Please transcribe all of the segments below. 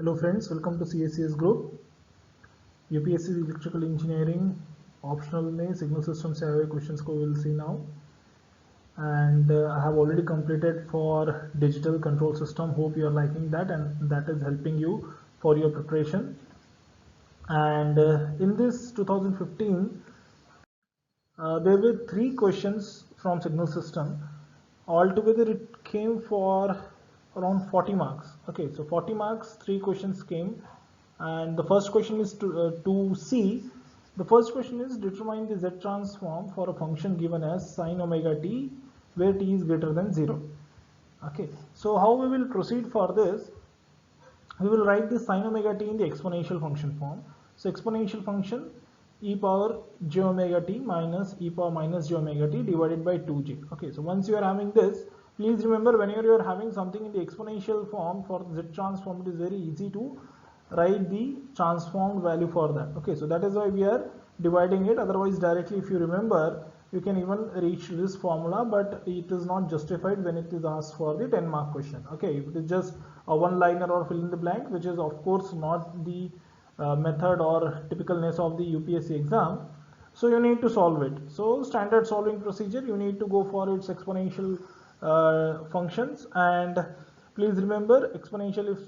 Hello friends, welcome to CSCS group. UPSC Electrical Engineering optional में signal system से आए हुए questions को we'll see now. And I have already completed for digital control system. Hope you are liking that and that is helping you for your preparation. And in this 2015, there were 3 questions from signal system. Altogether it came for around 40 marks. Okay, so 40 marks, 3 questions came, and the first question is to C. The first question is determine the Z transform for a function given as sine omega t where t is greater than 0. Okay, so how we will proceed for this? We will write this sine omega t in the exponential function form. So exponential function e power j omega t minus e power minus j omega t divided by 2j. Okay, so once you are having this, please remember whenever you are having something in the exponential form for z transform, it is very easy to write the transformed value for that. Okay, so that is why we are dividing it. Otherwise directly if you remember, you can even reach this formula, but it is not justified when it is asked for the 10 mark question. Okay, if it is just a one liner or fill in the blank, which is of course not the method or typicalness of the UPSC exam, so you need to solve it. So standard solving procedure, you need to go for its exponential functions, and please remember exponential, if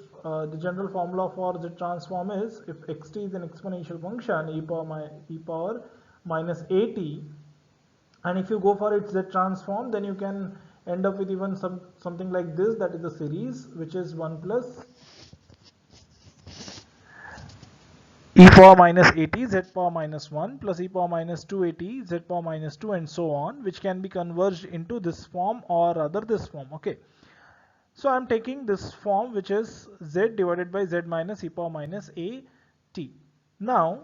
the general formula for z transform is if xt is an exponential function e power minus at, and if you go for its z transform, then you can end up with even something like this, that is the series, which is 1 plus e power minus at z power minus 1 plus e power minus 2at z power minus 2 and so on, which can be converged into this form or rather this form. Okay, so I'm taking this form, which is z divided by z minus e power minus at. Now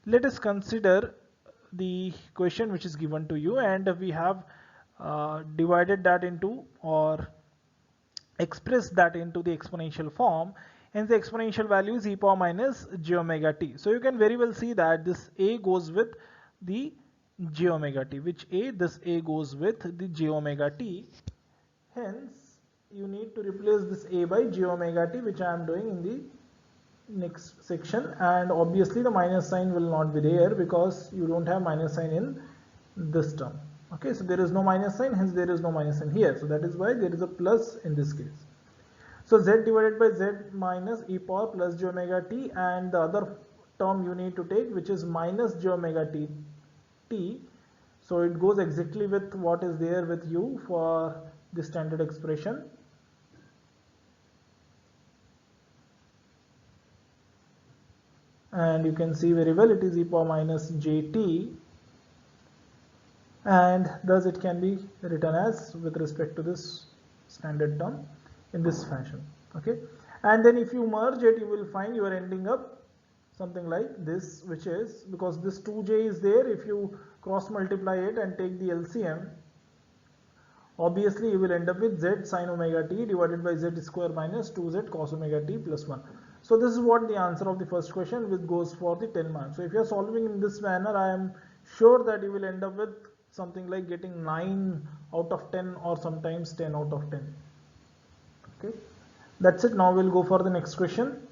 let us consider the question which is given to you, and we have divided that into or express that into the exponential form, and the exponential value is e power minus j omega t. So you can very well see that this a goes with the j omega t, which this a goes with the j omega t. Hence you need to replace this a by j omega t, which I am doing in the next section, and obviously the minus sign will not be there because you don't have minus sign in this term. Okay, so there is no minus sign, hence there is no minus sign here, so that is why there is a plus in this case. So z divided by z minus e power plus j omega t, and the other term you need to take, which is minus j omega t. So it goes exactly with what is there with you for the standard expression. And you can see very well it is e power minus jt, and thus it can be written as with respect to this standard term in this fashion. Okay, and then if you merge it, you will find you are ending up something like this, which is, because this 2j is there, if you cross multiply it and take the LCM, obviously you will end up with z sine omega t divided by z square minus 2z cos omega t plus 1. So this is what the answer of the first question, which goes for the 10 marks. So if you are solving in this manner, I am sure that you will end up with something like getting 9 out of 10 or sometimes 10 out of 10. Okay, that's it. Now we'll go for the next question.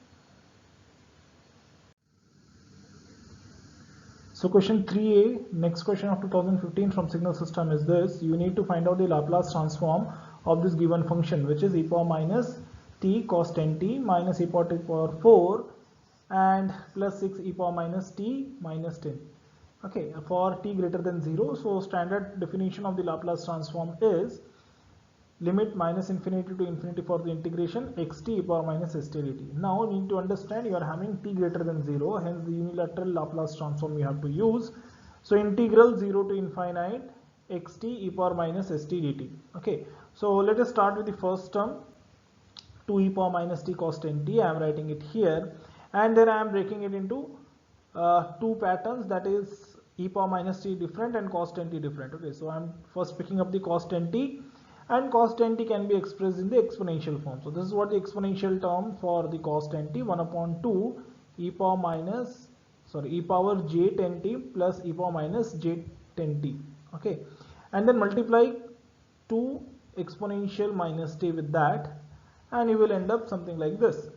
So question 3a, next question of 2015 from signal system is this: you need to find out the Laplace transform of this given function, which is e power minus t cos 10t minus e power t power 4 and plus 6 e power minus t minus 10. Okay, for t greater than 0. So standard definition of the Laplace transform is limit minus infinity to infinity for the integration xt e power minus st dt. Now you need to understand you are having t greater than 0, hence the unilateral Laplace transform you have to use. So integral 0 to infinite xt e power minus st dt. Okay, so let us start with the first term, 2 e power minus t cos 10t. I am writing it here, and then I am breaking it into two patterns, that is e power minus t different and cos 10t different. Okay, so I am first picking up the cos 10t, and cos 10t can be expressed in the exponential form. So this is what the exponential term for the cos 10t, 1 upon 2 e power minus e power j 10t plus e power minus j 10t. Okay, and then multiply 2 exponential minus t with that, and you will end up something like this.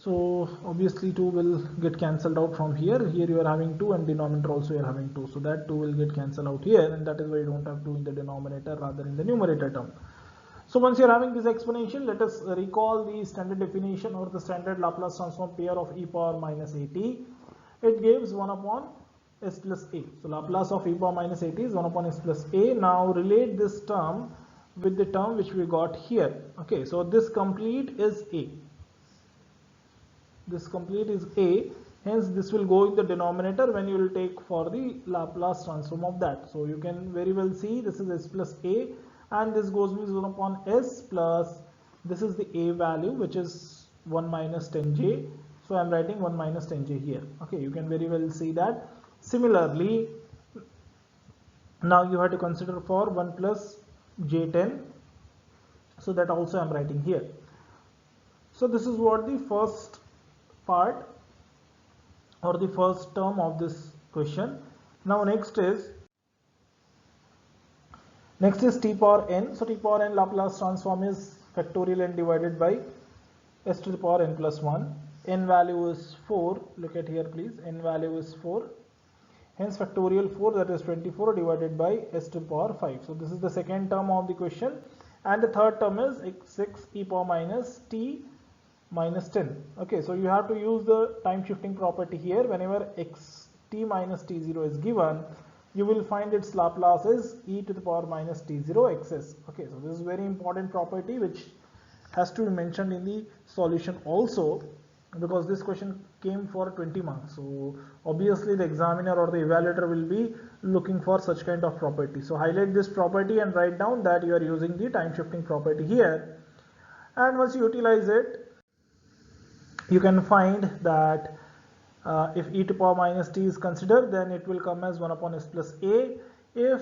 So obviously 2 will get cancelled out from here. Here you are having 2 and denominator also you are having 2. So that 2 will get cancelled out here, and that is why you don't have 2 in the denominator rather in the numerator term. So once you are having this exponential, let us recall the standard definition or the standard Laplace transform pair of e power minus at. It gives 1 upon s plus a. So Laplace of e power minus at is 1 upon s plus a. Now relate this term with the term which we got here. Okay, so this complete is a. This complete is a, hence this will go in the denominator when you will take for the Laplace transform of that. So you can very well see this is s plus a, and this goes with 1 upon s plus this is the a value, which is 1 minus 10j. So I am writing 1 minus 10j here. Okay, you can very well see that. Similarly, now you have to consider for 1 plus j10. So that also I am writing here. So this is what the first part or the first term of this question. Now next is t power n. So t power n Laplace transform is factorial n divided by s to the power n plus 1. N value is 4. Look at here please. N value is 4. Hence factorial 4, that is 24 divided by s to the power 5. So this is the second term of the question. And the third term is 6 e power minus t minus 10. Okay, so you have to use the time shifting property here. Whenever t minus t0 is given, you will find its Laplace is e to the power minus t0 xs. Okay, so this is very important property which has to be mentioned in the solution also, because this question came for 20 marks. So obviously the examiner or the evaluator will be looking for such kind of property. So highlight this property and write down that you are using the time shifting property here. And once you utilize it, you can find that if e to power minus t is considered, then it will come as 1 upon s plus a. If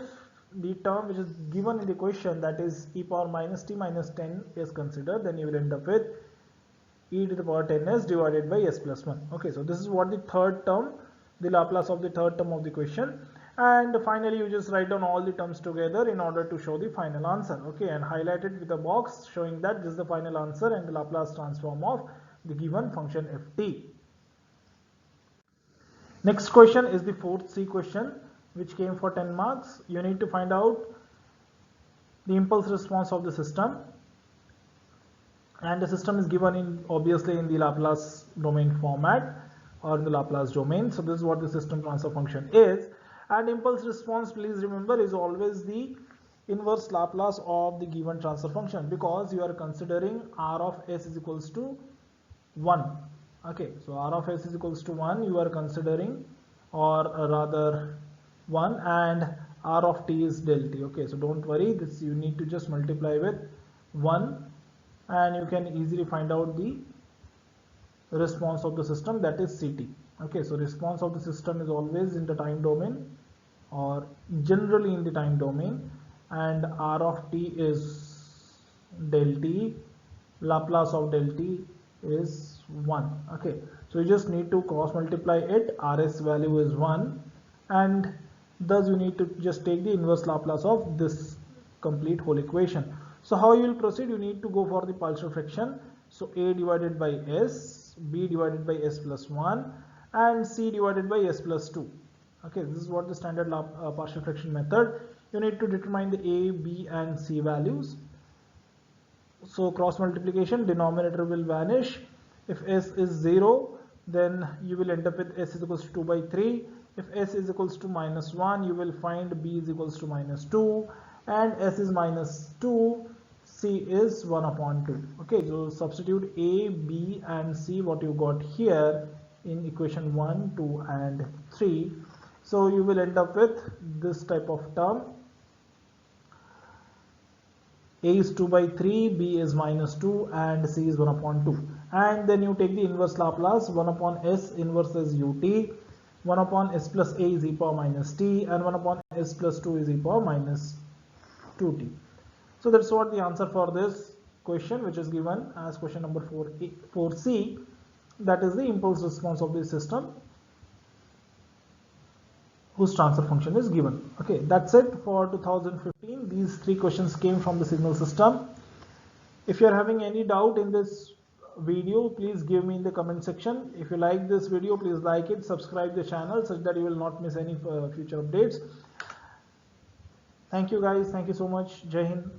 the term which is given in the question, that is e power minus t minus 10 is considered, then you will end up with e to the power 10s divided by s plus 1. Okay, so this is what the third term, the Laplace of the third term of the question. And finally you just write down all the terms together in order to show the final answer. Okay, and highlight it with a box showing that this is the final answer and the Laplace transform of the given function ft. Next question is the fourth C question, which came for 10 marks. You need to find out the impulse response of the system, and the system is given in obviously in the Laplace domain format or in the Laplace domain. So this is what the system transfer function is. And impulse response, please remember, is always the inverse Laplace of the given transfer function, because you are considering r of s is equals to 1. Okay, so r of s is equals to 1 you are considering, or rather 1, and r of t is del t. Okay, so don't worry, this you need to just multiply with 1 and you can easily find out the response of the system, that is ct. Okay, so response of the system is always in the time domain or generally in the time domain, and r of t is del t, Laplace of del t is 1. Okay, so you just need to cross multiply it. Rs value is 1, and thus you need to just take the inverse Laplace of this complete whole equation. So how you will proceed? You need to go for the partial fraction. So a divided by s, b divided by s plus 1, and c divided by s plus 2. Okay, this is what the standard partial fraction method. You need to determine the a, b and c values. So cross multiplication, denominator will vanish. If s is 0, then you will end up with s is equals to 2 by 3. If s is equals to minus 1, you will find b is equals to minus 2, and s is minus 2, c is 1 upon 2. Okay, so substitute a, b and c what you got here in equation 1, 2 and 3. So you will end up with this type of term. A is 2 by 3, b is minus 2 and c is 1 upon 2. And then you take the inverse Laplace. 1 upon s inverse is ut, 1 upon s plus a is e power minus t, and 1 upon s plus 2 is e power minus 2t. So that's what the answer for this question, which is given as question number 4C. That is the impulse response of the system whose transfer function is given. Okay, that's it for 2015. These 3 questions came from the signal system. If you are having any doubt in this video, please give me in the comment section. If you like this video, please like it, subscribe the channel such that you will not miss any future updates. Thank you guys. Thank you so much. Jai Hind.